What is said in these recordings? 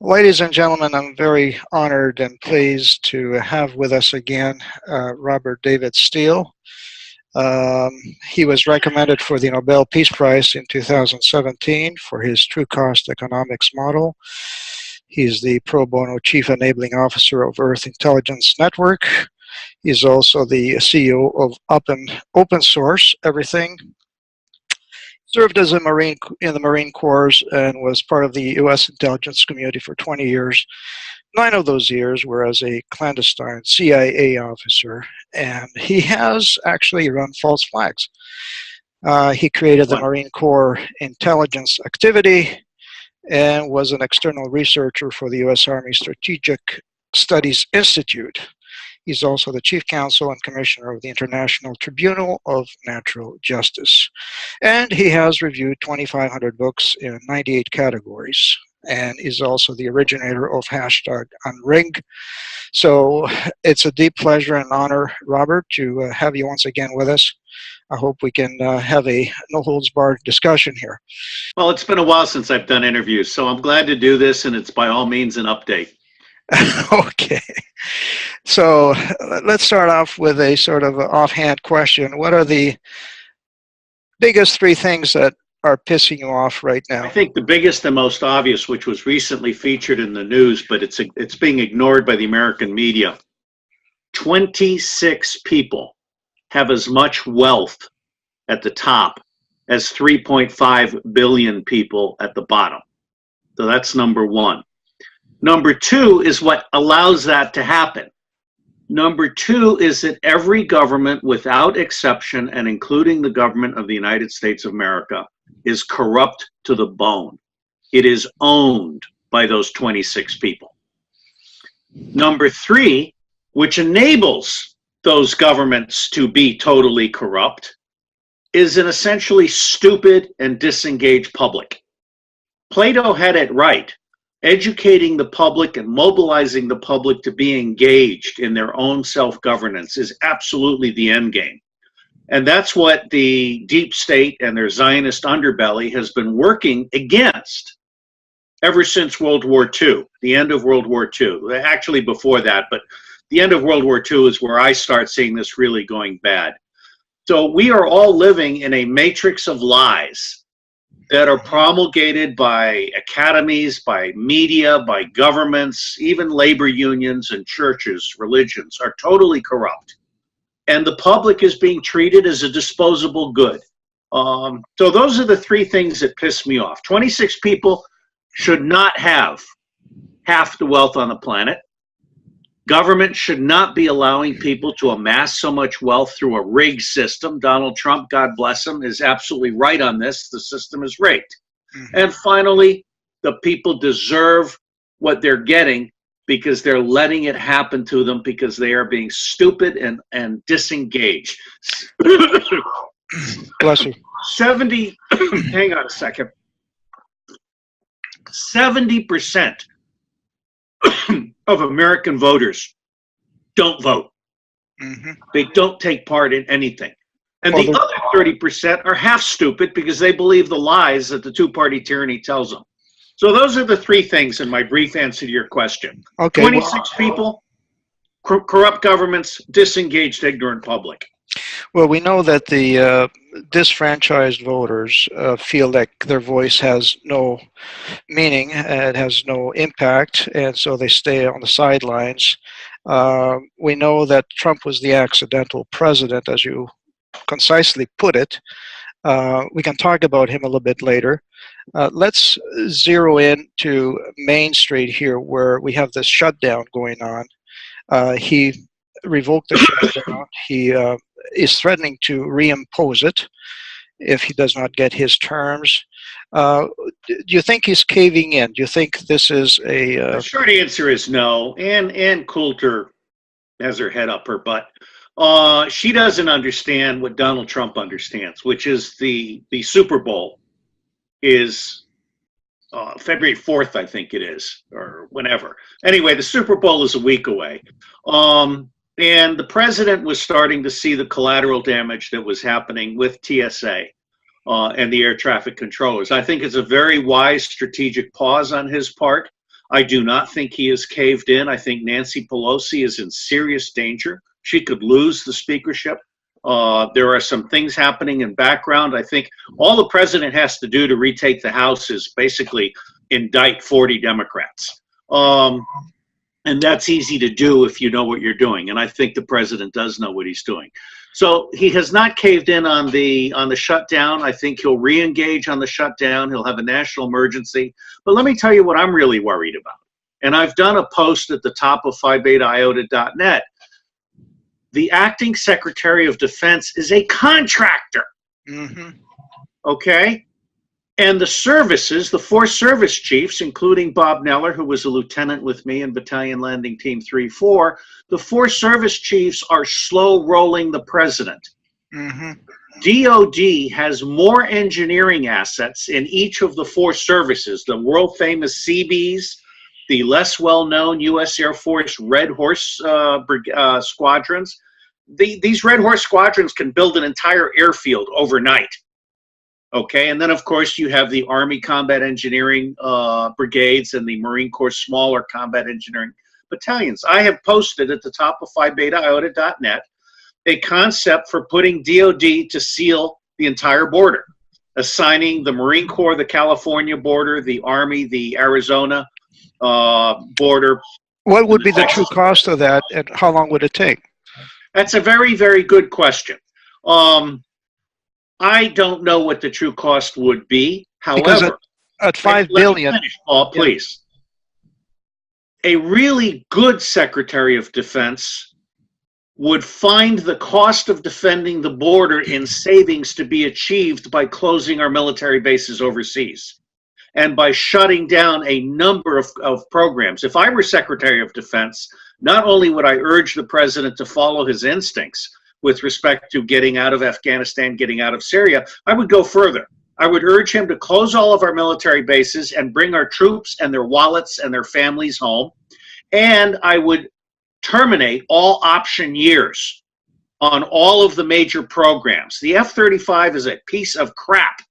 Ladies and gentlemen, I'm very honored and pleased to have with us again Robert David Steele. Um, he was recommended for the Nobel Peace Prize in 2017 for his true cost economics model. He's the pro bono chief enabling officer of Earth Intelligence Network. He's also the CEO of Open Source Everything. Served as a Marine in the Marine Corps and was part of the U.S. intelligence community for 20 years. 9 of those years were as a clandestine CIA officer, and he has actually run false flags. He created the Marine Corps Intelligence Activity and was an external researcher for the U.S. Army Strategic Studies Institute. He's also the chief counsel and commissioner of the International Tribunal of Natural Justice. And he has reviewed 2,500 books in 98 categories, and is also the originator of #Unrig. So it's a deep pleasure and honor, Robert, to have you once again with us. I hope we can have a no-holds-barred discussion here. Well, it's been a while since I've done interviews, so I'm glad to do this, and it's by all means an update. Okay. So let's start off with a sort of offhand question. What are the biggest 3 things that are pissing you off right now? I think the biggest and most obvious, which was recently featured in the news, but it's being ignored by the American media. 26 people have as much wealth at the top as 3.5 billion people at the bottom. So that's number 1. Number 2 is what allows that to happen. Number 2 is that every government, without exception, and including the government of the United States of America, is corrupt to the bone. It is owned by those 26 people. Number 3, which enables those governments to be totally corrupt, is an essentially stupid and disengaged public. Plato had it right. Educating the public and mobilizing the public to be engaged in their own self-governance is absolutely the end game. And that's what the deep state and their Zionist underbelly has been working against ever since World War II, the end of World War II. Actually before that, but the end of World War II is where I start seeing this really going bad. So we are all living in a matrix of lies that are promulgated by academies, by media, by governments, even labor unions and churches, religions are totally corrupt. And the public is being treated as a disposable good. So those are the 3 things that piss me off. 26 people should not have half the wealth on the planet. Government should not be allowing people to amass so much wealth through a rigged system. Donald Trump, God bless him, is absolutely right on this. The system is rigged. And finally, the people deserve what they're getting because they're letting it happen to them because they are being stupid and disengaged. Bless you. 70, hang on a second. 70% of American voters don't vote. They don't take part in anything. And the other 30% are half stupid because they believe the lies that the 2-party tyranny tells them. So those are the 3 things in my brief answer to your question. Okay, 26 people, corrupt governments, disengaged, ignorant public. Well, we know that the disfranchised voters feel like their voice has no meaning, it has no impact, and so they stay on the sidelines. We know that Trump was the accidental president, as you concisely put it. We can talk about him a little bit later. Let's zero in to Main Street here, where we have this shutdown going on. He revoked the shutdown. He is threatening to reimpose it if he does not get his terms. Do you think he's caving in? Do you think this is a... The short answer is no. Ann Coulter has her head up her butt. She doesn't understand what Donald Trump understands, which is the Super Bowl is February 4th, I think it is, or whenever. Anyway, the Super Bowl is a week away. And the president was starting to see the collateral damage that was happening with TSA and the air traffic controllers. I think it's a very wise strategic pause on his part. I do not think he is caved in. I think Nancy Pelosi is in serious danger. She could lose the speakership. There are some things happening in background. I think all the president has to do to retake the House is basically indict 40 Democrats. And that's easy to do if you know what you're doing. And I think the president does know what he's doing. So he has not caved in on the shutdown. I think he'll re-engage on the shutdown. He'll have a national emergency. But let me tell you what I'm really worried about. And I've done a post at the top of phi-beta-iota.net. The acting Secretary of Defense is a contractor. Mm-hmm. Okay? And the services, the four service chiefs, including Bob Neller, who was a lieutenant with me in Battalion Landing Team 3-4, the four service chiefs are slow rolling the president. Mm-hmm. DOD has more engineering assets in each of the four services, the world famous Seabees, the less well-known U.S. Air Force Red Horse squadrons. These Red Horse squadrons can build an entire airfield overnight. Okay, and then of course you have the Army Combat Engineering brigades and the Marine Corps smaller combat engineering battalions. I have posted at the top of phi-beta-iota.net a concept for putting DOD to seal the entire border, assigning the Marine Corps the California border, the Army the Arizona border. What would be the true cost of that, and how long would it take? That's a very, very good question. I don't know what the true cost would be. However, at $5 billion, finish, Paul, please. A really good Secretary of Defense would find the cost of defending the border in savings to be achieved by closing our military bases overseas and by shutting down a number of programs. If I were Secretary of Defense, not only would I urge the president to follow his instincts with respect to getting out of Afghanistan, getting out of Syria, I would go further. I would urge him to close all of our military bases and bring our troops and their wallets and their families home. And I would terminate all option years on all of the major programs. The F-35 is a piece of crap.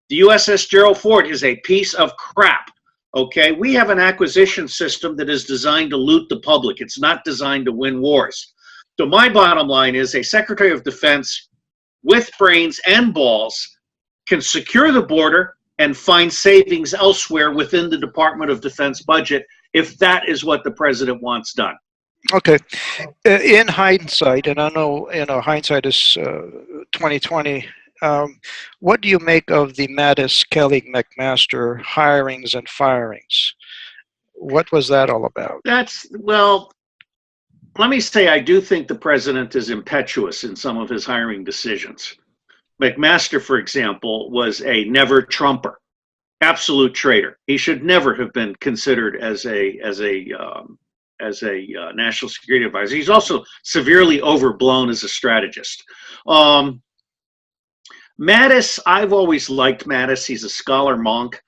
The USS Gerald Ford is a piece of crap. Okay, we have an acquisition system that is designed to loot the public. It's not designed to win wars. So my bottom line is a Secretary of Defense with brains and balls can secure the border and find savings elsewhere within the Department of Defense budget if that is what the president wants done. Okay. In hindsight, and I know hindsight is 2020. What do you make of the Mattis, Kelly, McMaster hirings and firings? What was that all about? Let me say, I do think the president is impetuous in some of his hiring decisions. McMaster, for example, was a never Trumper, absolute traitor. He should never have been considered as a national security advisor. He's also severely overblown as a strategist. Mattis, I've always liked Mattis. He's a scholar monk.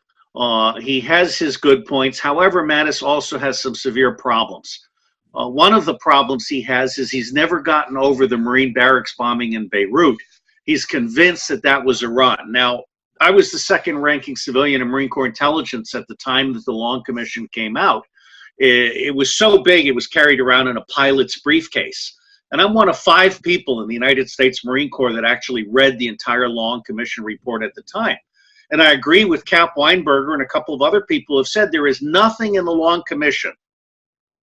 He has his good points. However, Mattis also has some severe problems. One of the problems he has is he's never gotten over the Marine barracks bombing in Beirut. He's convinced that that was Iran. Now, I was the second ranking civilian in Marine Corps intelligence at the time that the Long Commission came out. It was so big, it was carried around in a pilot's briefcase. And I'm one of 5 people in the United States Marine Corps that actually read the entire Long Commission report at the time. And I agree with Cap Weinberger and a couple of other people who have said there is nothing in the Long Commission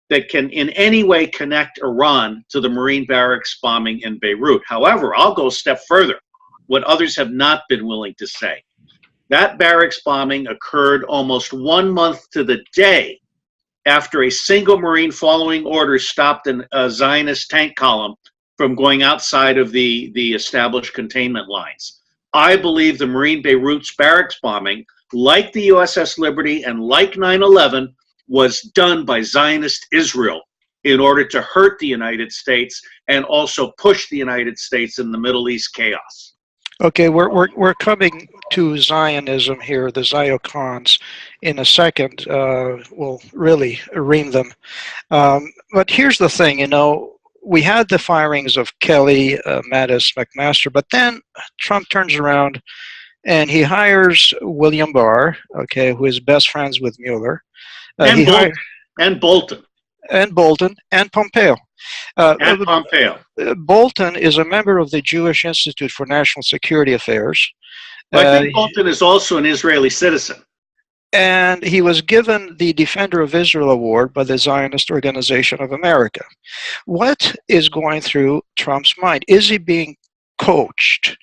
that can in any way connect Iran to the Marine barracks bombing in Beirut. However, I'll go a step further, what others have not been willing to say. That barracks bombing occurred almost 1 month to the day after a single Marine following orders stopped a Zionist tank column from going outside of the established containment lines. I believe the Marine Beirut's barracks bombing, like the USS Liberty and like 9/11, was done by Zionist Israel in order to hurt the United States and also push the United States in the Middle East chaos. Okay, we're coming to Zionism here, the Ziocons, in a second. We'll really ream them. But here's the thing, we had the firings of Kelly, Mattis, McMaster, but then Trump turns around and he hires William Barr, okay, who is best friends with Mueller. And He Bolton. hired And Bolton. and Bolton and Pompeo. And Pompeo. Bolton is a member of the Jewish Institute for National Security Affairs. Well, I think Bolton is also an Israeli citizen. And he was given the Defender of Israel Award by the Zionist Organization of America. What is going through Trump's mind? Is he being coached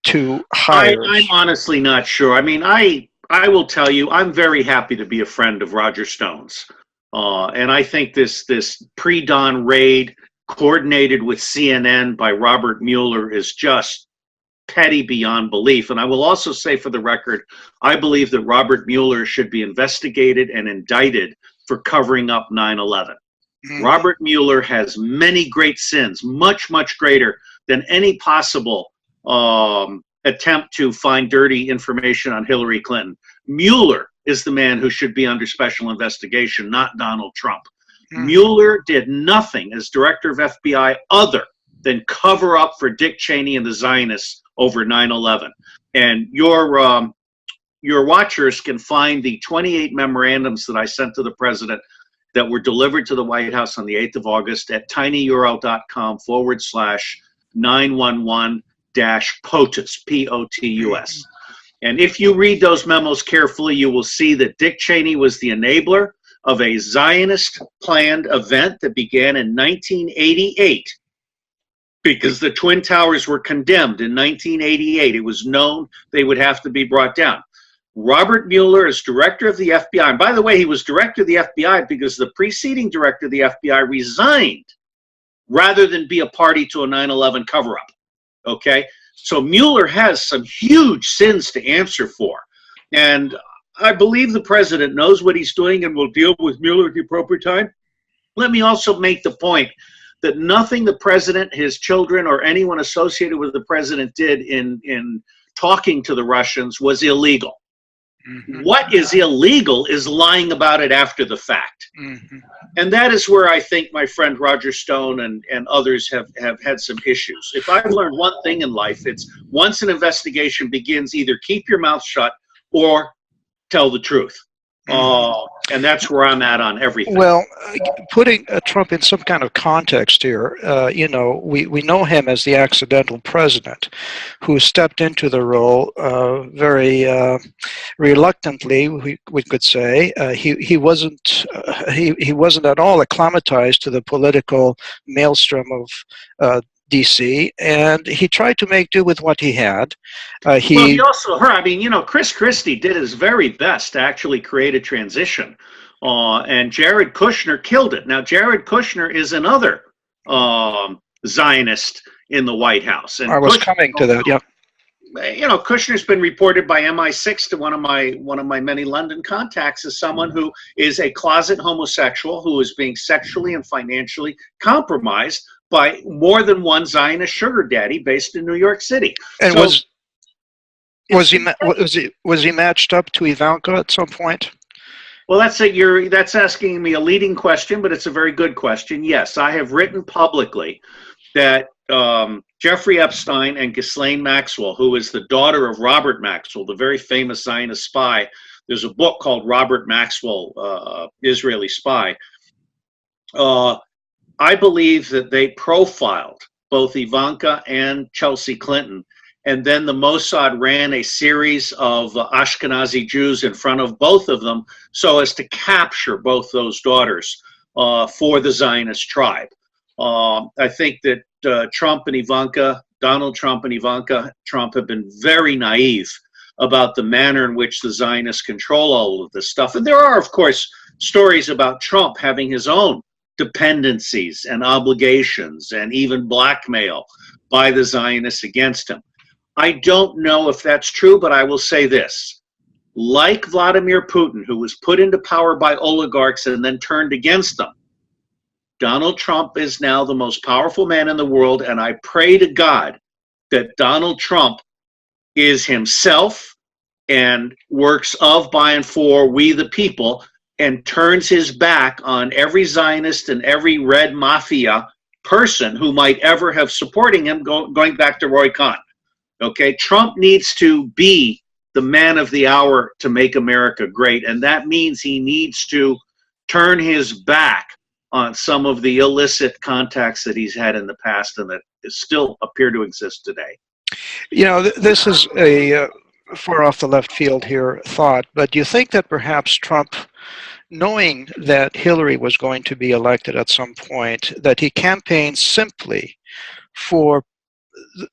to hire? I'm honestly not sure. I mean, I will tell you, I'm very happy to be a friend of Roger Stone's. And I think this pre-dawn raid coordinated with CNN by Robert Mueller is just petty beyond belief. And I will also say for the record, I believe that Robert Mueller should be investigated and indicted for covering up 9/11. Robert Mueller has many great sins, much, much greater than any possible attempt to find dirty information on Hillary Clinton. Mueller is the man who should be under special investigation, not Donald Trump. Mueller did nothing as director of FBI other than cover up for Dick Cheney and the Zionists over 9/11. And your watchers can find the 28 memorandums that I sent to the president that were delivered to the White House on the 8th of August at tinyurl.com/911-POTUS, P-O-T-U-S. And if you read those memos carefully, you will see that Dick Cheney was the enabler of a Zionist-planned event that began in 1988 because the Twin Towers were condemned in 1988. It was known they would have to be brought down. Robert Mueller is director of the FBI. And by the way, he was director of the FBI because the preceding director of the FBI resigned rather than be a party to a 9/11 cover-up. Okay? So Mueller has some huge sins to answer for. And I believe the president knows what he's doing and will deal with Mueller at the appropriate time. Let me also make the point that nothing the president, his children, or anyone associated with the president did in talking to the Russians was illegal. What is illegal is lying about it after the fact. And that is where I think my friend Roger Stone and others have had some issues. If I've learned one thing in life, it's once an investigation begins, either keep your mouth shut or tell the truth. And that's where I'm at on everything. Well, putting Trump in some kind of context here, we know him as the accidental president who stepped into the role very reluctantly, we could say. He wasn't at all acclimatized to the political maelstrom of DC, and he tried to make do with what he had. Well, he also heard, I mean, Chris Christie did his very best to actually create a transition, and Jared Kushner killed it. Now, Jared Kushner is another Zionist in the White House. And I was coming to that, yeah. Kushner's been reported by MI6 to one of my many London contacts as someone who is a closet homosexual who is being sexually and financially compromised by more than one Zionist sugar daddy based in New York City. And was he matched up to Ivanka at some point? Well, that's asking me a leading question, but it's a very good question. Yes, I have written publicly that Jeffrey Epstein and Ghislaine Maxwell, who is the daughter of Robert Maxwell, the very famous Zionist spy. There's a book called Robert Maxwell, Israeli Spy. I believe that they profiled both Ivanka and Chelsea Clinton, and then the Mossad ran a series of Ashkenazi Jews in front of both of them so as to capture both those daughters for the Zionist tribe. I think that Donald Trump and Ivanka Trump have been very naive about the manner in which the Zionists control all of this stuff. And there are, of course, stories about Trump having his own dependencies and obligations and even blackmail by the Zionists against him. I don't know if that's true, but I will say this. Like Vladimir Putin, who was put into power by oligarchs and then turned against them, Donald Trump is now the most powerful man in the world, and I pray to God that Donald Trump is himself and works of, by, and for we the people, and turns his back on every Zionist and every red mafia person who might ever have supporting him, going back to Roy Cohn. Okay, Trump needs to be the man of the hour to make America great, and that means he needs to turn his back on some of the illicit contacts that he's had in the past and that still appear to exist today. You know, this is a far off the left field here thought, but do you think that perhaps Trump, knowing that Hillary was going to be elected at some point, that he campaigned simply for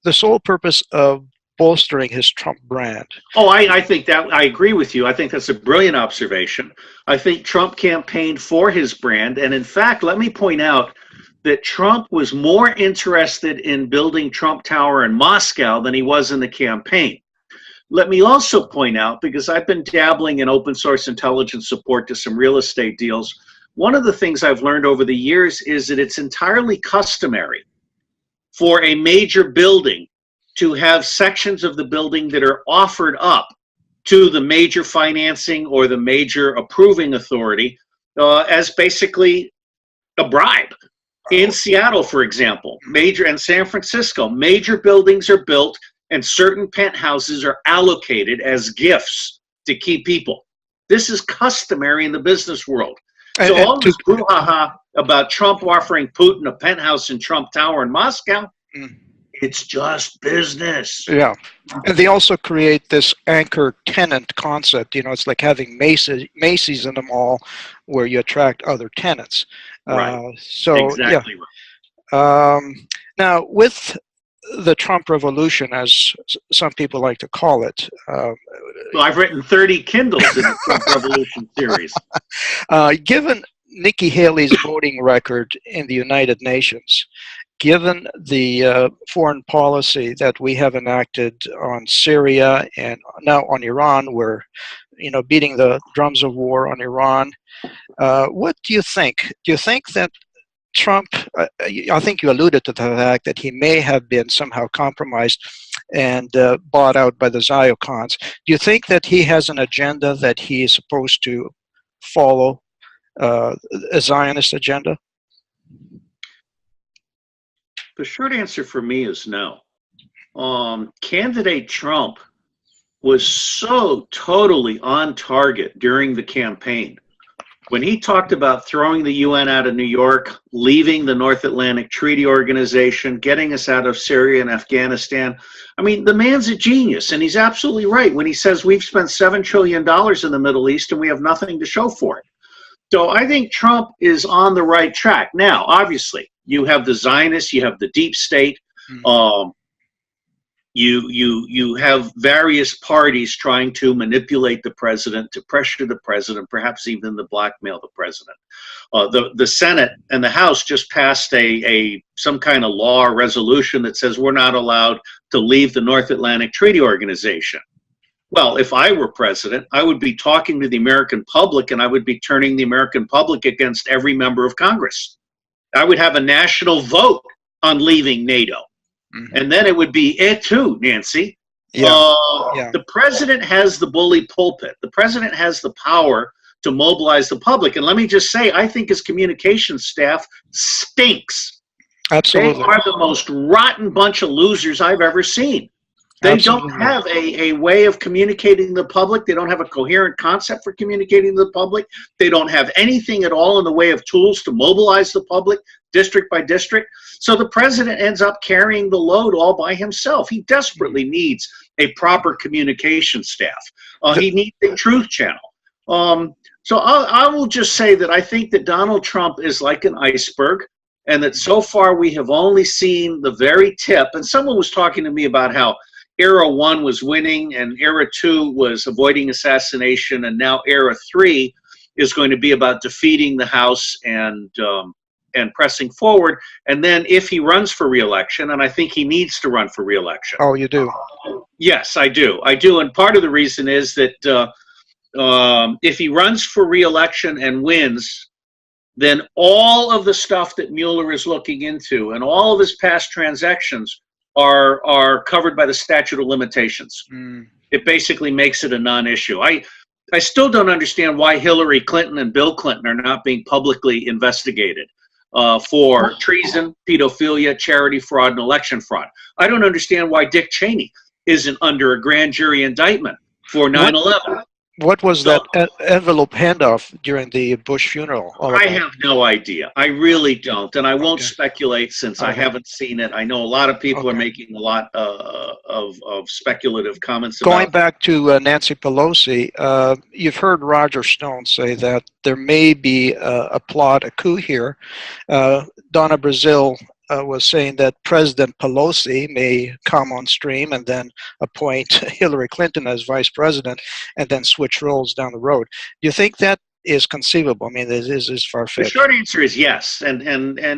the sole purpose of bolstering his Trump brand? Oh, I think that I agree with you. I think that's a brilliant observation. I think Trump campaigned for his brand. And in fact, let me point out that Trump was more interested in building Trump Tower in Moscow than he was in the campaign. Let me also point out, because I've been dabbling in open source intelligence support to some real estate deals, one of the things I've learned over the years is that it's entirely customary for a major building to have sections of the building that are offered up to the major financing or the major approving authority as basically a bribe. In Seattle, for example, and San Francisco, major buildings are built and certain penthouses are allocated as gifts to key people. This is customary in the business world. So all this brouhaha about Trump offering Putin a penthouse in Trump Tower in Moscow, it's just business. Yeah. And they also create this anchor tenant concept. You know, it's like having Macy's in the mall where you attract other tenants. Right. So, exactly yeah. Right. Now, with the Trump Revolution, as some people like to call it. Well, I've written 30 Kindles in the Trump Revolution series. Given Nikki Haley's voting record in the United Nations, given the foreign policy that we have enacted on Syria and now on Iran, we're, you know, beating the drums of war on Iran. What do you think? Do you think that Trump, I think you alluded to the fact that he may have been somehow compromised and bought out by the Ziocons. Do you think that he has an agenda that he is supposed to follow, a Zionist agenda? The short answer for me is no. Candidate Trump was so totally on target during the campaign. When he talked about throwing the UN out of New York, leaving the North Atlantic Treaty Organization, getting us out of Syria and Afghanistan, I mean, the man's a genius, and he's absolutely right when he says we've spent $7 trillion in the Middle East and we have nothing to show for it. So I think Trump is on the right track. Now, obviously, you have the Zionists, you have the deep state, you have various parties trying to manipulate the president, to pressure the president, perhaps even to blackmail the president. The Senate and the House just passed some kind of law or resolution that says we're not allowed to leave the North Atlantic Treaty Organization. Well, if I were president, I would be talking to the American public, and I would be turning the American public against every member of Congress. I would have a national vote on leaving NATO. And then it would be it too, Nancy. The president has the bully pulpit. The president has the power to mobilize the public. And let me just say, I think his communications staff stinks. Absolutely. They are the most rotten bunch of losers I've ever seen. They don't have a way of communicating to the public. They don't have a coherent concept for communicating to the public. They don't have anything at all in the way of tools to mobilize the public, district by district. So the president ends up carrying the load all by himself. He desperately needs a proper communication staff. He needs a truth channel. So I will just say that I think that Donald Trump is like an iceberg, and that so far we have only seen the very tip. And someone was talking to me about how Era 1 was winning and Era 2 was avoiding assassination, and now Era 3 is going to be about defeating the House and pressing forward. And then if he runs for re-election, and I think he needs to run for re-election. Oh, you do? Yes, I do. I do. And part of the reason is that if he runs for re-election and wins, then all of the stuff that Mueller is looking into and all of his past transactions are covered by the statute of limitations. It basically makes it a non-issue. I still don't understand why Hillary Clinton and Bill Clinton are not being publicly investigated for treason, pedophilia, charity fraud, and election fraud. I don't understand why Dick Cheney isn't under a grand jury indictment for 9/11. What was So that envelope handoff during the Bush funeral all I about? have no idea. I really don't, and I won't Okay. speculate since I Okay. haven't seen it. I know a lot of people are Okay. making a lot of speculative comments Going about. back to Nancy Pelosi, you've heard Roger Stone say that there may be a plot, a coup here. Donna Brazil was saying that President Pelosi may come on stream and then appoint Hillary Clinton as vice president and then switch roles down the road. Do you think that is conceivable? I mean, this is The far-fetched. short answer is yes, and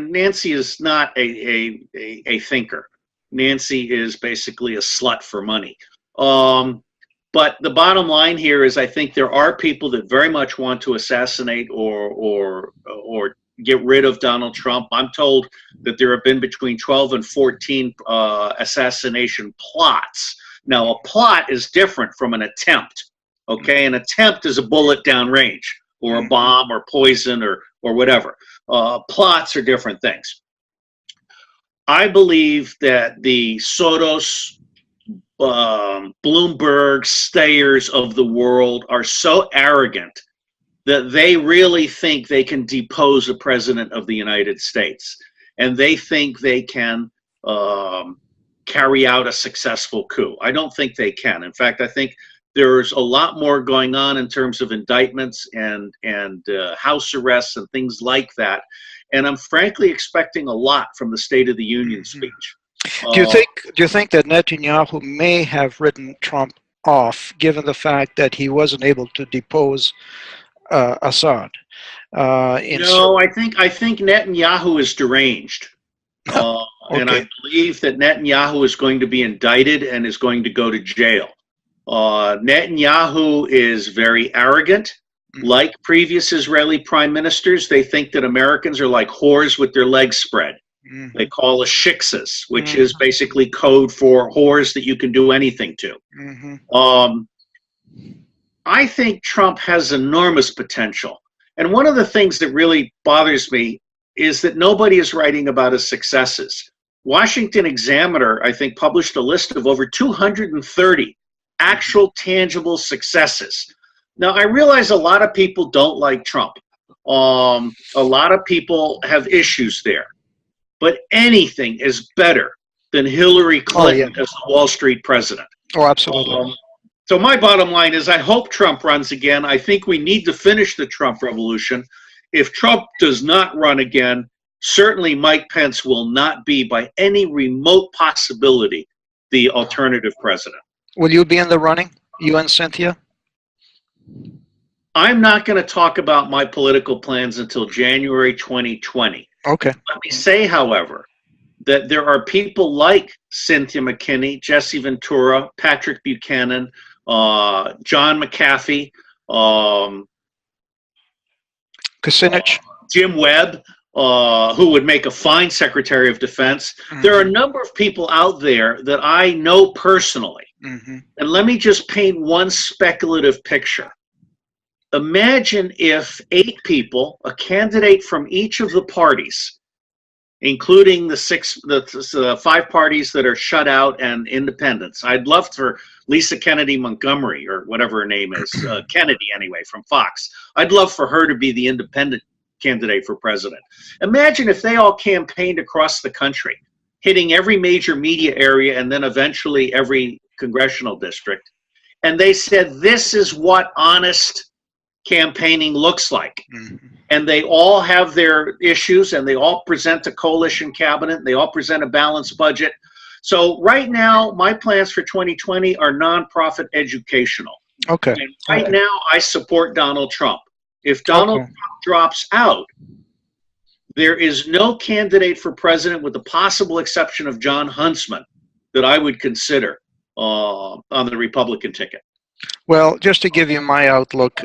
Nancy is not a thinker. Nancy is basically a slut for money. Um, but the bottom line here is, I think there are people that very much want to assassinate or get rid of Donald Trump. I'm told that there have been between 12 and 14 assassination plots. Now, a plot is different from an attempt. Okay, an attempt is a bullet downrange, or a bomb, or poison, or whatever. Plots are different things. I believe that the Soros, Bloomberg, Stayers of the world are so arrogant that they really think they can depose a president of the United States, and they think they can carry out a successful coup. I don't think they can. In fact, I think there's a lot more going on in terms of indictments and house arrests and things like that. And I'm frankly expecting a lot from the State of the Union speech. Do you think that Netanyahu may have written Trump off, given the fact that he wasn't able to depose Assad? No, I think Netanyahu is deranged. And I Okay. believe that Netanyahu is going to be indicted and is going to go to jail. Netanyahu is very arrogant. Like previous Israeli prime ministers, they think that Americans are like whores with their legs spread. They call us shiksas, which is basically code for whores that you can do anything to. I think Trump has enormous potential. And one of the things that really bothers me is that nobody is writing about his successes. Washington Examiner, I think, published a list of over 230 actual tangible successes. Now, I realize a lot of people don't like Trump. A lot of people have issues there. But anything is better than Hillary Clinton as the Wall Street president. Oh, absolutely. So my bottom line is, I hope Trump runs again. I think we need to finish the Trump revolution. If Trump does not run again, certainly Mike Pence will not be, by any remote possibility, the alternative president. Will you be in the running, you and Cynthia? I'm not going to talk about my political plans until January 2020. Okay. Let me say, however, that there are people like Cynthia McKinney, Jesse Ventura, Patrick Buchanan, John McAfee, Kucinich, Jim Webb, who would make a fine Secretary of Defense. There are a number of people out there that I know personally. And let me just paint one speculative picture. Imagine if 8 people, a candidate from each of the parties, including the 5 parties that are shut out and independents. I'd love for Lisa Kennedy Montgomery, or whatever her name is, Kennedy anyway, from Fox. I'd love for her to be the independent candidate for president. Imagine if they all campaigned across the country, hitting every major media area and then eventually every congressional district. And they said, this is what honest campaigning looks like. And they all have their issues, and they all present a coalition cabinet, and they all present a balanced budget. So right now, my plans for 2020 are nonprofit educational. Okay. And right now, I support Donald Trump. If Donald Trump drops out, there is no candidate for president, with the possible exception of John Huntsman, that I would consider on the Republican ticket. Well, just to give you my outlook,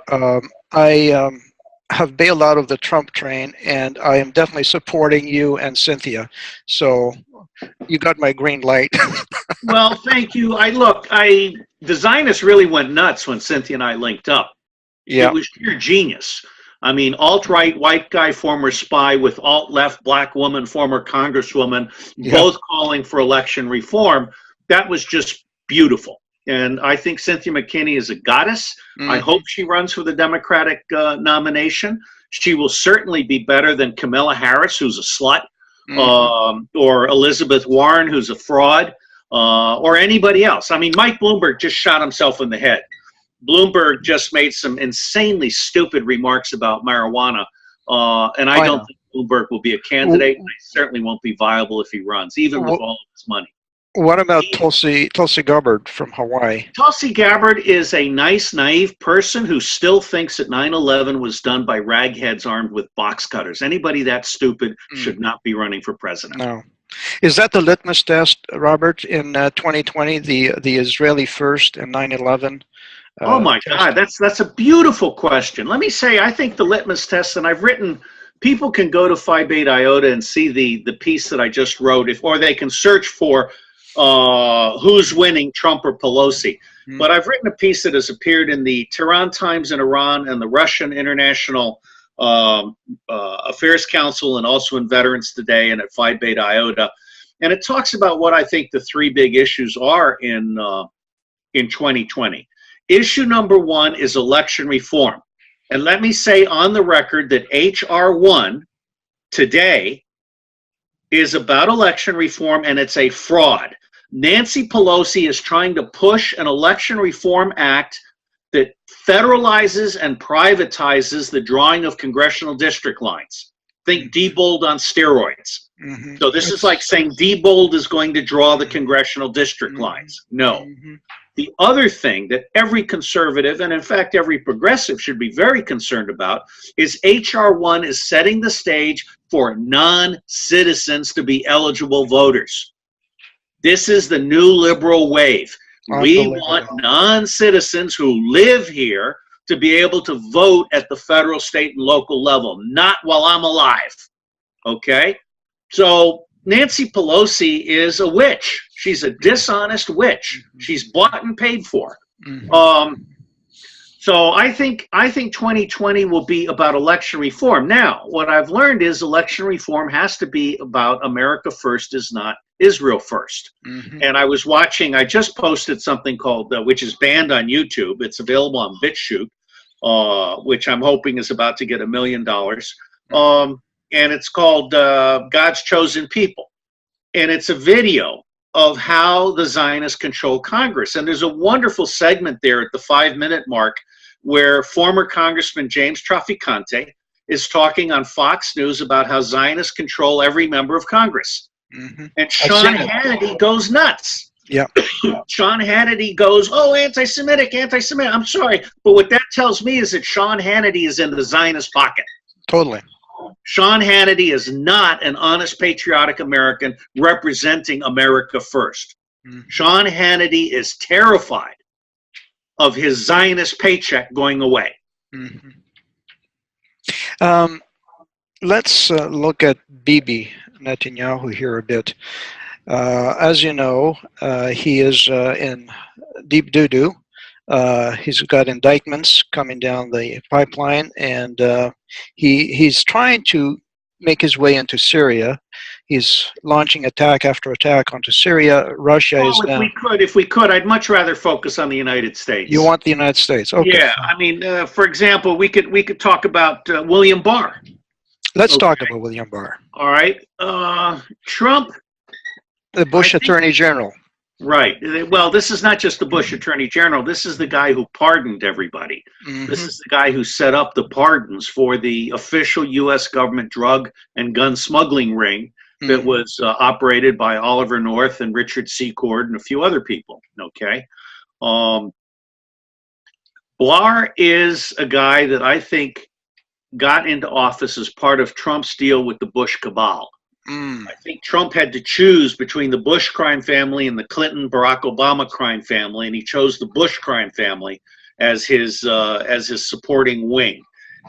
I have bailed out of the Trump train, and I am definitely supporting you and Cynthia. So you got my green light. Well, thank you. The Zionists really went nuts when Cynthia and I linked up. Yeah. It was sheer genius. I mean, alt-right white guy, former spy, with alt-left black woman, former congresswoman, both calling for election reform. That was just beautiful. And I think Cynthia McKinney is a goddess. I hope she runs for the Democratic nomination. She will certainly be better than Kamala Harris, who's a slut, or Elizabeth Warren, who's a fraud, or anybody else. I mean, Mike Bloomberg just shot himself in the head. Bloomberg just made some insanely stupid remarks about marijuana, and I don't think Bloomberg will be a candidate, and he certainly won't be viable if he runs, even with all of his money. What about Tulsi Gabbard from Hawaii? Tulsi Gabbard is a nice, naive person who still thinks that 9/11 was done by ragheads armed with box cutters. Anybody that stupid should not be running for president. No. Is that the litmus test, Robert, in 2020, the Israeli first and 9/11? Oh my God, that's a beautiful question. Let me say, I think the litmus test, and I've written, people can go to Phi Beta Iota and see the piece that I just wrote, or they can search for who's winning, Trump or Pelosi. But I've written a piece that has appeared in the Tehran Times in Iran and the Russian International Affairs Council, and also in Veterans Today and at Phi Beta Iota. And it talks about what I think the three big issues are in 2020. Issue number one is election reform. And let me say on the record that H.R. 1 today is about election reform, and it's a fraud. Nancy Pelosi is trying to push an election reform act that federalizes and privatizes the drawing of congressional district lines. Think Diebold on steroids. So this is like saying Diebold is going to draw the congressional district lines. No. The other thing that every conservative, and in fact every progressive, should be very concerned about is H.R. 1 is setting the stage for non-citizens to be eligible voters. This is the new liberal wave. We want non-citizens who live here to be able to vote at the federal, state, and local level, not while I'm alive. Okay? So Nancy Pelosi is a witch. She's a dishonest witch. She's bought and paid for. So I think 2020 will be about election reform. Now, what I've learned is election reform has to be about America first, is not Israel first. And I just posted something called, which is banned on YouTube. It's available on BitChute, which I'm hoping is about to get $1 million. And it's called God's Chosen People. And it's a video of how the Zionists control Congress. And there's a wonderful segment there at the 5-minute mark where former Congressman James Traficante is talking on Fox News about how Zionists control every member of Congress. And Sean Hannity goes nuts. Yeah. Sean Hannity goes, oh, anti-Semitic. I'm sorry. But what that tells me is that Sean Hannity is in the Zionist pocket. Totally. Sean Hannity is not an honest, patriotic American representing America first. Sean Hannity is terrified of his Zionist paycheck going away. Let's look at Bibi Netanyahu here a bit. As you know, he is in deep doo-doo. He's got indictments coming down the pipeline, and he's trying to make his way into Syria. He's launching attack after attack onto Syria. Russia is now. If we could, I'd much rather focus on the United States. You want the United States? Okay. Yeah, I mean, for example, we could talk about William Barr. Let's talk about William Barr. All right, Trump, the Bush Attorney General. Right. Well, this is not just the Bush Attorney General. This is the guy who pardoned everybody. This is the guy who set up the pardons for the official U.S. government drug and gun smuggling ring that was operated by Oliver North and Richard Secord and a few other people. Okay. Barr is a guy that I think got into office as part of Trump's deal with the Bush cabal. I think Trump had to choose between the Bush crime family and the Clinton, Barack Obama crime family, and he chose the Bush crime family as his supporting wing.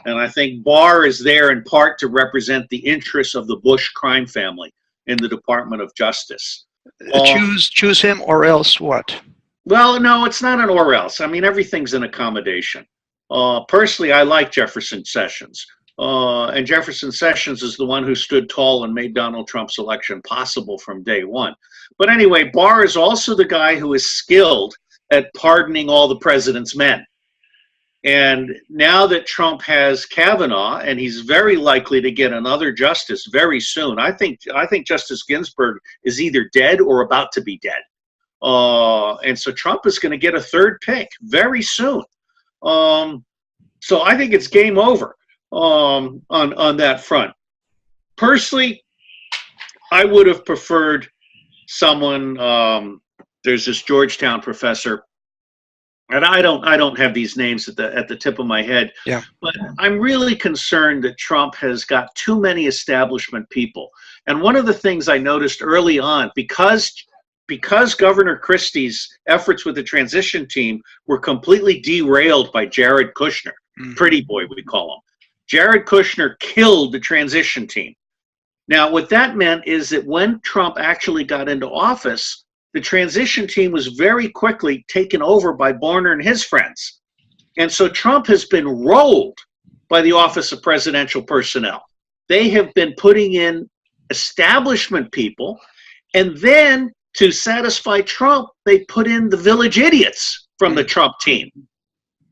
And I think Barr is there in part to represent the interests of the Bush crime family in the Department of Justice. Choose him or else what? Well, no, it's not an or else. I mean, everything's an accommodation. Personally, I like Jefferson Sessions. And Jefferson Sessions is the one who stood tall and made Donald Trump's election possible from day one. But anyway, Barr is also the guy who is skilled at pardoning all the president's men. And now that Trump has Kavanaugh, and he's very likely to get another justice very soon, I think Justice Ginsburg is either dead or about to be dead. And so Trump is going to get a third pick very soon. So I think it's game over on that front. Personally, I would have preferred someone. There's this Georgetown professor, and I don't have these names at the tip of my head. Yeah. But I'm really concerned that Trump has got too many establishment people. And one of the things I noticed early on, because Governor Christie's efforts with the transition team were completely derailed by Jared Kushner, pretty boy we call him. Jared Kushner killed the transition team. Now, what that meant is that when Trump actually got into office, the transition team was very quickly taken over by Borner and his friends. And so Trump has been rolled by the Office of Presidential Personnel. They have been putting in establishment people, and then to satisfy Trump, they put in the village idiots from the Trump team.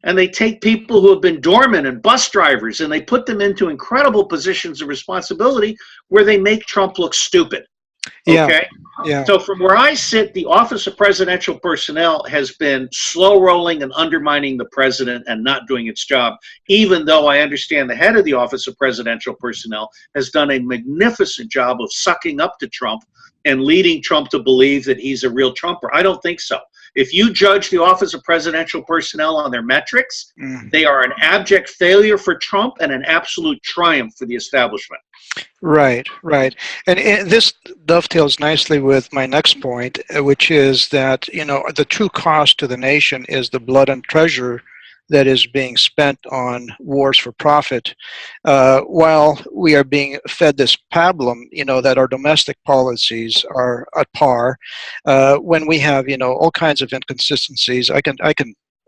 And they take people who have been doormen and bus drivers, and they put them into incredible positions of responsibility where they make Trump look stupid. Okay? Yeah. So from where I sit, the Office of Presidential Personnel has been slow rolling and undermining the president and not doing its job, even though I understand the head of the Office of Presidential Personnel has done a magnificent job of sucking up to Trump and leading Trump to believe that he's a real Trumper. I don't think so. If you judge the Office of Presidential Personnel on their metrics, they are an abject failure for Trump and an absolute triumph for the establishment. Right. And this dovetails nicely with my next point, which is that, the true cost to the nation is the blood and treasure that is being spent on wars for profit, while we are being fed this pablum, that our domestic policies are at par, when we have, all kinds of inconsistencies. I can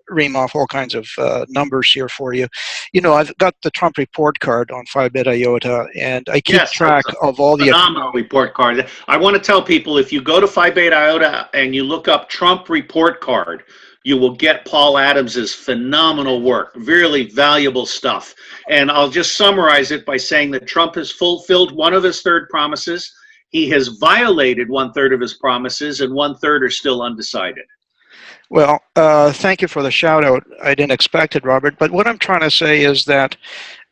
ream off all kinds of numbers here for you. I've got the Trump report card on Phi Beta Iota, and I keep track of all the phenomenal report card. I want to tell people, if you go to Phi Beta Iota and you look up Trump report card, you will get Paul Adams's phenomenal work, really valuable stuff. And I'll just summarize it by saying that Trump has fulfilled one of his third promises. He has violated 1/3 of his promises, and 1/3 are still undecided. Well, thank you for the shout out. I didn't expect it, Robert. But what I'm trying to say is that,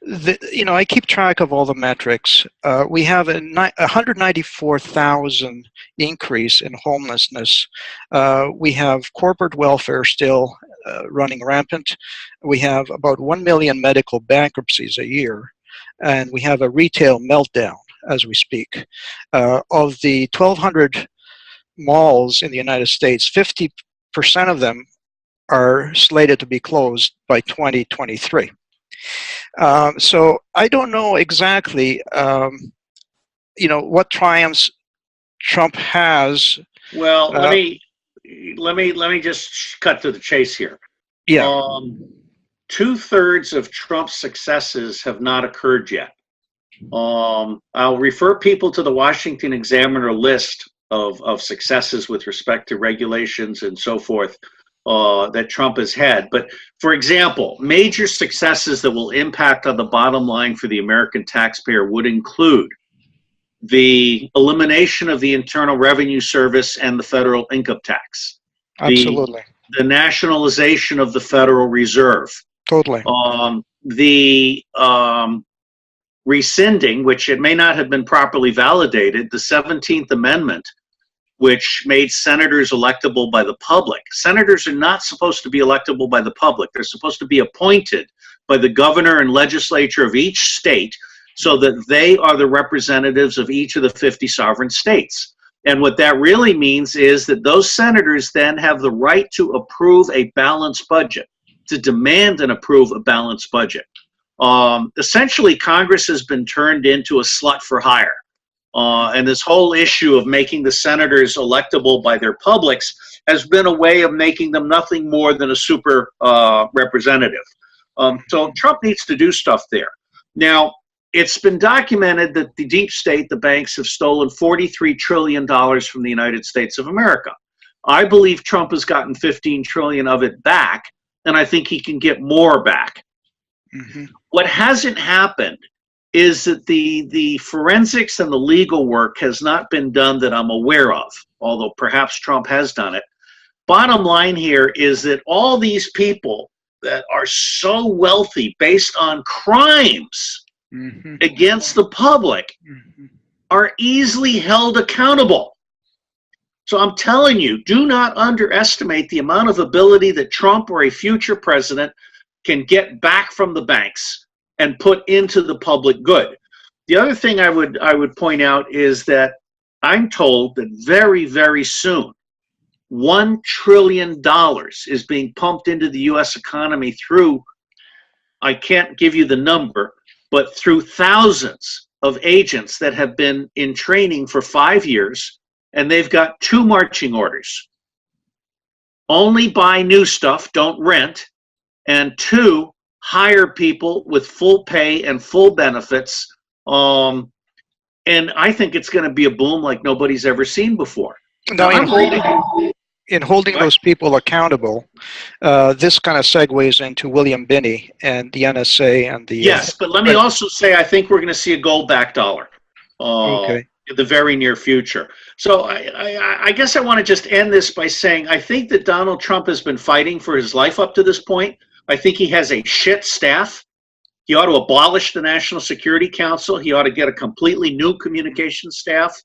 I keep track of all the metrics. We have a 194,000 increase in homelessness. We have corporate welfare still running rampant. We have about 1 million medical bankruptcies a year. And we have a retail meltdown as we speak. Of the 1,200 malls in the United States, 50% of them are slated to be closed by 2023. So I don't know exactly, what triumphs Trump has. Well, let me just cut to the chase here. Yeah. 2/3 of Trump's successes have not occurred yet. I'll refer people to the Washington Examiner list of successes with respect to regulations and so forth that Trump has had. But for example, major successes that will impact on the bottom line for the American taxpayer would include the elimination of the Internal Revenue Service and the federal income tax. Absolutely. The nationalization of the Federal Reserve. Totally. The rescinding, which it may not have been properly validated, the 17th Amendment, which made senators electable by the public. Senators are not supposed to be electable by the public. They're supposed to be appointed by the governor and legislature of each state so that they are the representatives of each of the 50 sovereign states. And what that really means is that those senators then have the right to approve a balanced budget, to demand and approve a balanced budget. Essentially, Congress has been turned into a slut for hire. And this whole issue of making the senators electable by their publics has been a way of making them nothing more than a super representative. So Trump needs to do stuff there. Now, it's been documented that the deep state, the banks, have stolen $43 trillion from the United States of America. I believe Trump has gotten 15 trillion of it back, and I think he can get more back. What hasn't happened is that the forensics and the legal work has not been done that I'm aware of, although perhaps Trump has done it. Bottom line here is that all these people that are so wealthy based on crimes against the public are easily held accountable. So I'm telling you, do not underestimate the amount of ability that Trump or a future president can get back from the banks and put into the public good. The other thing I would point out is that I'm told that very, very soon, $1 trillion is being pumped into the U.S. economy through, I can't give you the number, but through thousands of agents that have been in training for 5 years, and they've got 2 marching orders. Only buy new stuff, don't rent, and 2, hire people with full pay and full benefits. And I think it's going to be a boom like nobody's ever seen before. Now, in holding those people accountable, this kind of segues into William Binney and the NSA and the... Yes, but let me also say I think we're going to see a gold-backed dollar in the very near future. So I guess I want to just end this by saying I think that Donald Trump has been fighting for his life up to this point. I think he has a shit staff. He ought to abolish the National Security Council. He ought to get a completely new communications staff.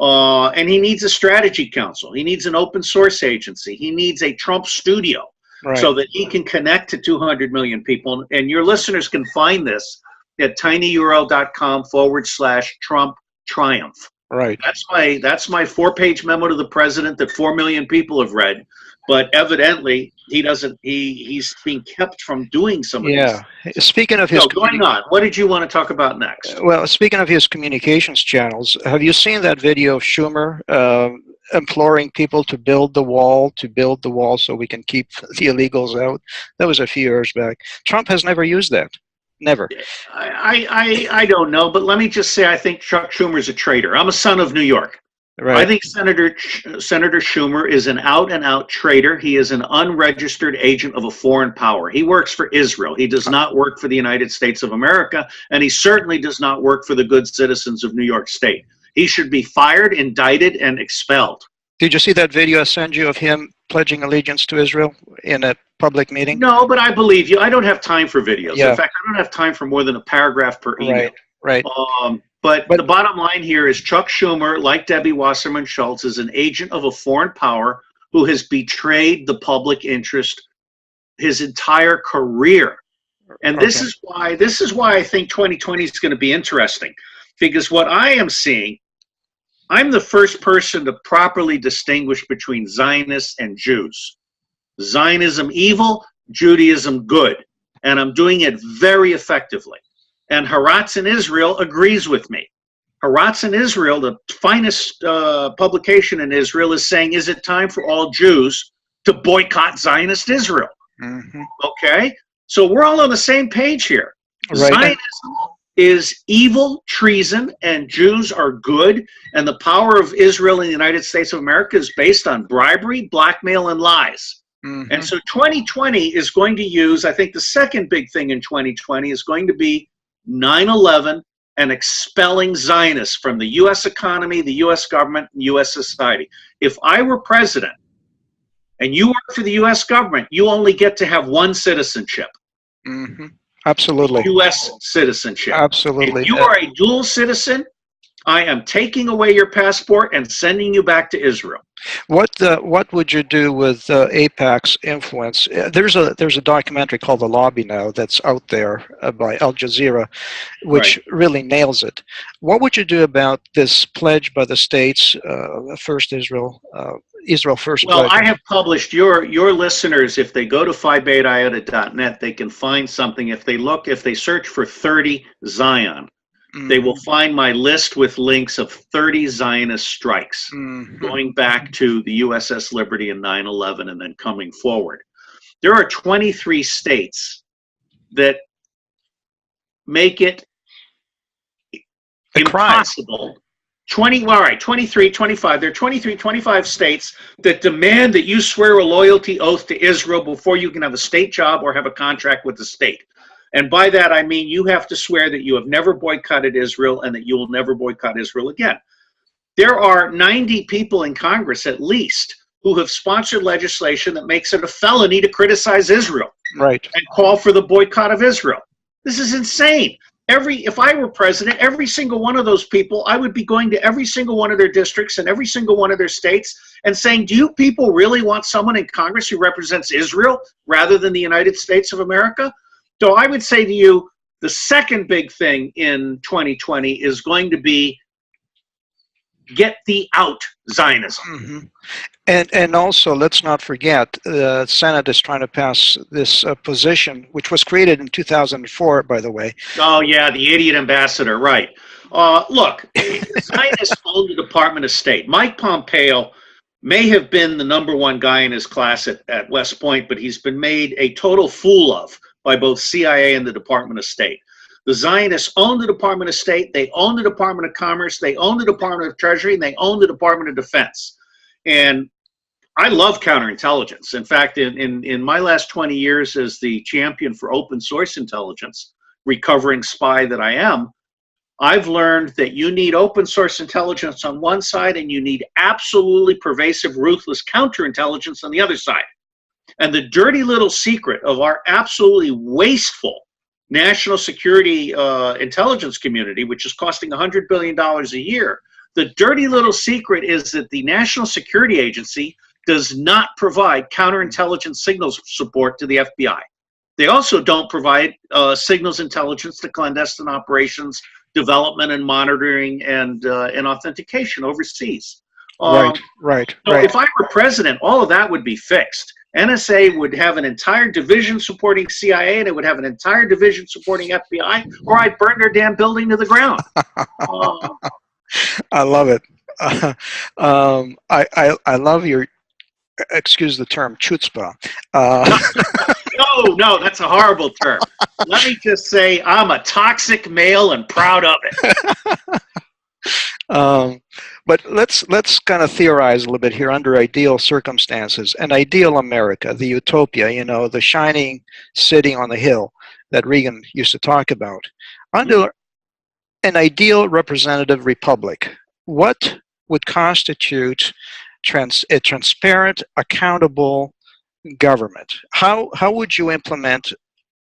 And he needs a strategy council. He needs an open source agency. He needs a Trump studio so that he can connect to 200 million people. And your listeners can find this at tinyurl.com/Trump Triumph. Right. That's my 4-page memo to the president that 4 million people have read. But evidently, he doesn't. He's being kept from doing some of this. Speaking of his going on, what did you want to talk about next? Well, speaking of his communications channels, have you seen that video of Schumer imploring people to build the wall, so we can keep the illegals out? That was a few years back. Trump has never used that. Never. I don't know, but let me just say I think Chuck Schumer's a traitor. I'm a son of New York. Right. I think Senator Schumer is an out-and-out traitor. He is an unregistered agent of a foreign power. He works for Israel. He does not work for the United States of America, and he certainly does not work for the good citizens of New York State. He should be fired, indicted, and expelled. Did you see that video I sent you of him pledging allegiance to Israel in a public meeting? No, but I believe you. I don't have time for videos. In fact, I don't have time for more than a paragraph per email. Right. But the bottom line here is Chuck Schumer, like Debbie Wasserman Schultz, is an agent of a foreign power who has betrayed the public interest his entire career. And this is why I think 2020 is going to be interesting. Because what I am seeing, I'm the first person to properly distinguish between Zionists and Jews. Zionism evil, Judaism good. And I'm doing it very effectively. And Haaretz in Israel agrees with me. Haaretz in Israel, the finest publication in Israel, is saying, is it time for all Jews to boycott Zionist Israel? Okay? So we're all on the same page here. Zionism is evil, treason, and Jews are good. And the power of Israel in the United States of America is based on bribery, blackmail, and lies. And so 2020 is going to use, I think the second big thing in 2020 is going to be 9/11 and expelling Zionists from the U.S. economy, the U.S. government, and U.S. society. If I were president and you work for the U.S. government, you only get to have one citizenship. Absolutely. U.S. citizenship. Absolutely. If you are a dual citizen, I am taking away your passport and sending you back to Israel. What would you do with AIPAC's influence? There's a documentary called The Lobby now that's out there by Al Jazeera, which really nails it. What would you do about this pledge by the states, First Israel, Israel First? Well, I have published your listeners. If they go to phi-beta-iota.net, they can find something. If they search for 30 Zion. They will find my list with links of 30 Zionist strikes going back to the USS Liberty and 9/11 and then coming forward. There are 23 states that make it impossible all right, 23, 25. There are 23, 25 states that demand that you swear a loyalty oath to Israel before you can have a state job or have a contract with the state. And by that, I mean you have to swear that you have never boycotted Israel and that you will never boycott Israel again. There are 90 people in Congress, at least, who have sponsored legislation that makes it a felony to criticize Israel. Right. And call for the boycott of Israel. This is insane. If I were president, every single one of those people, I would be going to every single one of their districts and every single one of their states and saying, do you people really want someone in Congress who represents Israel rather than the United States of America? So I would say to you, the second big thing in 2020 is going to be get thee out Zionism. Mm-hmm. And also, let's not forget, the Senate is trying to pass this position, which was created in 2004, by the way. Oh, yeah, the idiot ambassador, right. Look, the Zionists own the Department of State. Mike Pompeo may have been the #1 guy in his class at West Point, but he's been made a total fool of by both CIA and the Department of State. The Zionists own the Department of State, they own the Department of Commerce, they own the Department of Treasury, and they own the Department of Defense. And I love counterintelligence. In fact, in my last 20 years as the champion for open source intelligence, recovering spy that I am, I've learned that you need open source intelligence on one side and you need absolutely pervasive, ruthless counterintelligence on the other side. And the dirty little secret of our absolutely wasteful national security intelligence community, which is costing $100 billion a year, the dirty little secret is that the National Security Agency does not provide counterintelligence signals support to the FBI. They also don't provide signals intelligence to clandestine operations, development and monitoring, and authentication overseas. Right. So if I were president, all of that would be fixed. NSA would have an entire division supporting CIA, and it would have an entire division supporting FBI, or I'd burn their damn building to the ground. I love it. I love your, excuse the term, chutzpah. No, that's a horrible term. Let me just say I'm a toxic male and proud of it. But let's kind of theorize a little bit here under ideal circumstances. An ideal America, the utopia, you know, the shining city on the hill that Reagan used to talk about. Under an ideal representative republic, what would constitute a transparent, accountable government? How would you implement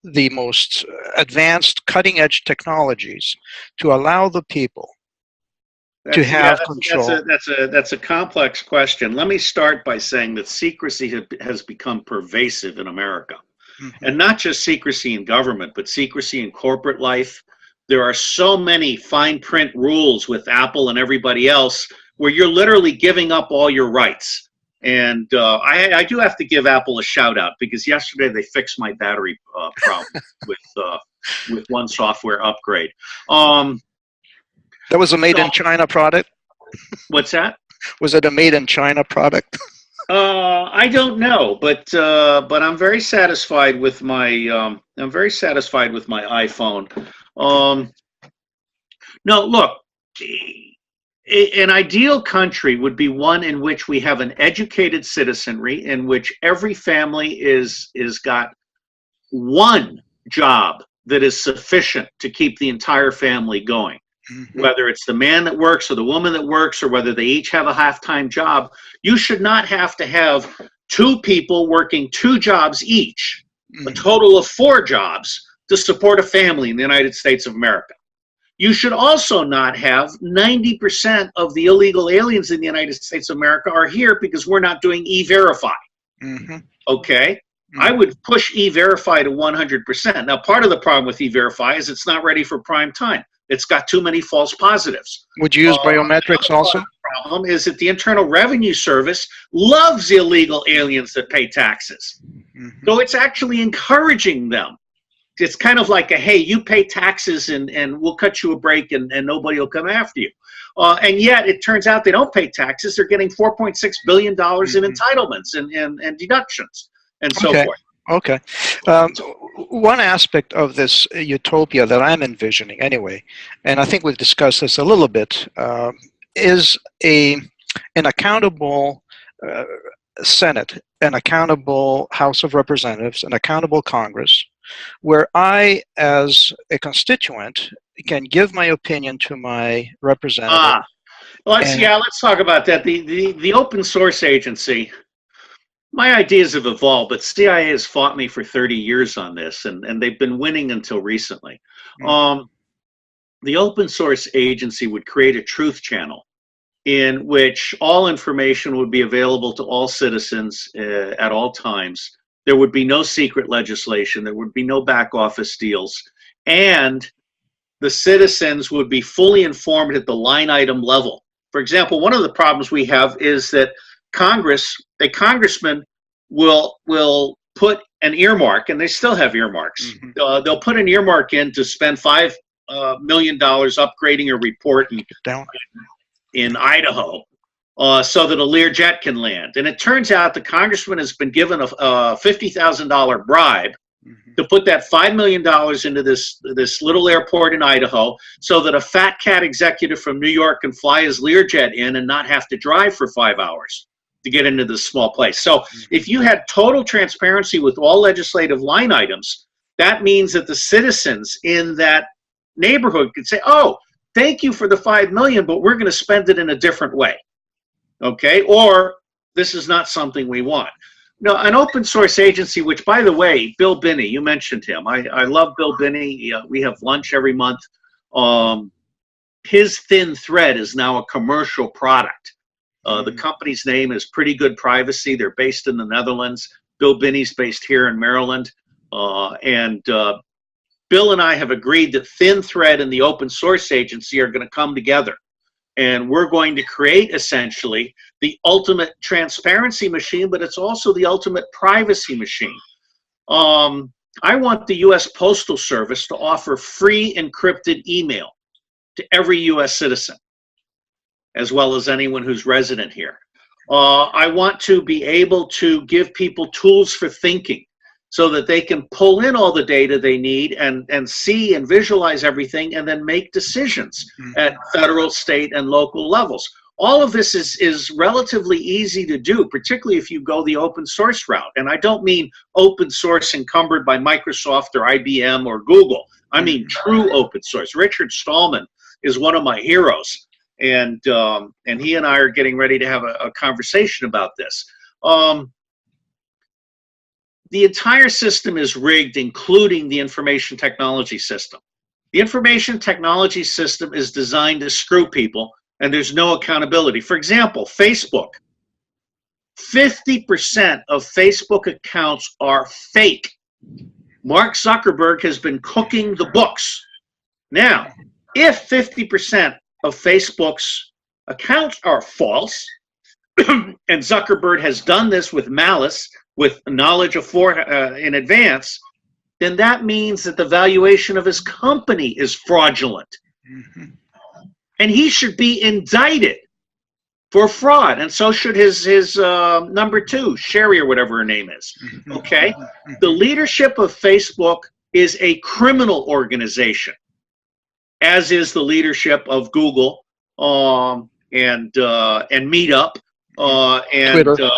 the most advanced, cutting-edge technologies to allow the people to have control? That's a complex question. Let me start by saying that secrecy has become pervasive in America. Mm-hmm. And not just secrecy in government, but secrecy in corporate life. There are so many fine print rules with Apple and everybody else where you're literally giving up all your rights. And I do have to give Apple a shout out because yesterday they fixed my battery problem with one software upgrade. That was a made in China product? What's that? Was it a made in China product? I don't know, but I'm very satisfied with my iPhone. No, look, an ideal country would be one in which we have an educated citizenry, in which every family is got one job that is sufficient to keep the entire family going. Mm-hmm. Whether it's the man that works or the woman that works, or whether they each have a half-time job, you should not have to have two people working two jobs each, a total of 4 jobs, to support a family in the United States of America. You should also not have 90% of the illegal aliens in the United States of America are here because we're not doing E-Verify. Mm-hmm. Okay? Mm-hmm. I would push E-Verify to 100%. Now, part of the problem with E-Verify is it's not ready for prime time. It's got too many false positives. Would you use biometrics also? The problem is that the Internal Revenue Service loves illegal aliens that pay taxes. Mm-hmm. So it's actually encouraging them. It's kind of like a, hey, you pay taxes and we'll cut you a break and nobody will come after you. And yet it turns out they don't pay taxes. They're getting $4.6 billion in entitlements and deductions and so forth. Okay. One aspect of this utopia that I'm envisioning anyway, and I think we've discussed this a little bit, is an accountable Senate, an accountable House of Representatives, an accountable Congress, where I, as a constituent, can give my opinion to my representative. Let's talk about that. The open source agency. My ideas have evolved, but CIA has fought me for 30 years on this, and they've been winning until recently. The open source agency would create a truth channel in which all information would be available to all citizens at all times. There would be no secret legislation. There would be no back office deals. And the citizens would be fully informed at the line item level. For example, one of the problems we have is that a congressman will put an earmark, and they still have earmarks. They'll put an earmark in to spend $5 million upgrading a report in Idaho so that a Learjet can land. And it turns out the congressman has been given a $50,000 bribe to put that $5 million into this little airport in Idaho so that a fat cat executive from New York can fly his Learjet in and not have to drive for 5 hours to get into this small place. So if you had total transparency with all legislative line items, that means that the citizens in that neighborhood could say, oh, thank you for the $5 million, but we're going to spend it in a different way. Okay? Or this is not something we want. No, an open source agency, which, by the way, Bill Binney, you mentioned him. I love Bill Binney. We have lunch every month. His Thin Thread is now a commercial product. The company's name is Pretty Good Privacy. They're based in the Netherlands. Bill Binney's based here in Maryland. Bill and I have agreed that Thin Thread and the open source agency are going to come together. And we're going to create, essentially, the ultimate transparency machine, but it's also the ultimate privacy machine. I want the U.S. Postal Service to offer free encrypted email to every U.S. citizen, as well as anyone who's resident here. I want to be able to give people tools for thinking so that they can pull in all the data they need and see and visualize everything and then make decisions at federal, state, and local levels. All of this is relatively easy to do, particularly if you go the open source route. And I don't mean open source encumbered by Microsoft or IBM or Google. I mean true open source. Richard Stallman is one of my heroes. And he and I are getting ready to have a conversation about this. The entire system is rigged, including the information technology system. The information technology system is designed to screw people, and there's no accountability. For example, Facebook. 50% of Facebook accounts are fake. Mark Zuckerberg has been cooking the books. Now, if 50% of Facebook's accounts are false, and Zuckerberg has done this with malice, with knowledge in advance, then that means that the valuation of his company is fraudulent. And he should be indicted for fraud, and so should his number two, Sherry, or whatever her name is. Okay? The leadership of Facebook is a criminal organization, as is the leadership of Google and Meetup and Twitter.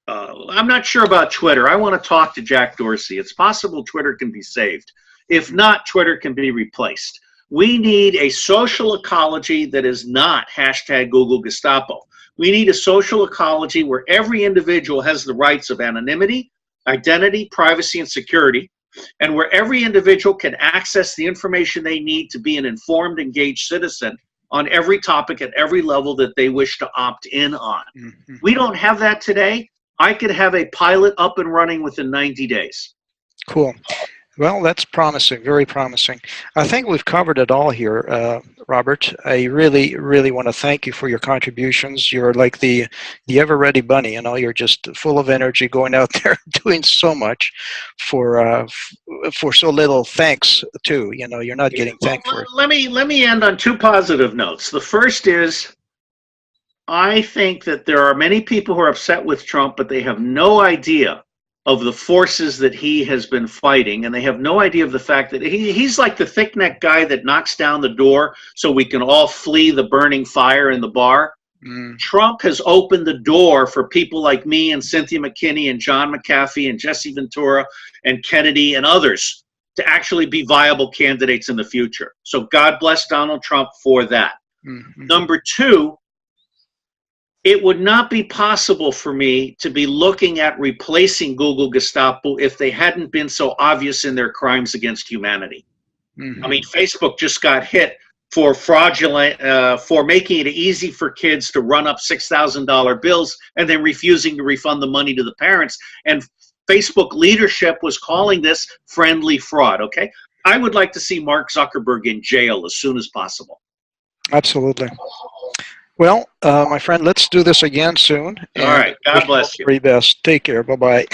I'm not sure about Twitter. I want to talk to Jack Dorsey. It's possible Twitter can be saved. If not, Twitter can be replaced. We need a social ecology that is not hashtag Google Gestapo. We need a social ecology where every individual has the rights of anonymity, identity, privacy, and security, and where every individual can access the information they need to be an informed, engaged citizen on every topic at every level that they wish to opt in on. We don't have that today. I could have a pilot up and running within 90 days. Cool. Well, that's promising, very promising. I think we've covered it all here, Robert. I really, really want to thank you for your contributions. You're like the ever-ready bunny, you know, you're just full of energy going out there doing so much for so little thanks, too. You know, you're not getting thanked for it. Let me end on two positive notes. The first is, I think that there are many people who are upset with Trump, but they have no idea of the forces that he has been fighting, and they have no idea of the fact that he's like the thick-necked guy that knocks down the door so we can all flee the burning fire in the bar. Trump has opened the door for people like me and Cynthia McKinney and John McAfee and Jesse Ventura and Kennedy and others to actually be viable candidates in the future. So God bless Donald Trump for that. Number two, it would not be possible for me to be looking at replacing Google Gestapo if they hadn't been so obvious in their crimes against humanity. I mean, Facebook just got hit for fraudulent, for making it easy for kids to run up $6,000 bills and then refusing to refund the money to the parents. And Facebook leadership was calling this friendly fraud, okay? I would like to see Mark Zuckerberg in jail as soon as possible. Absolutely. Well, my friend, let's do this again soon. All right. God bless you. Very best. Take care. Bye-bye.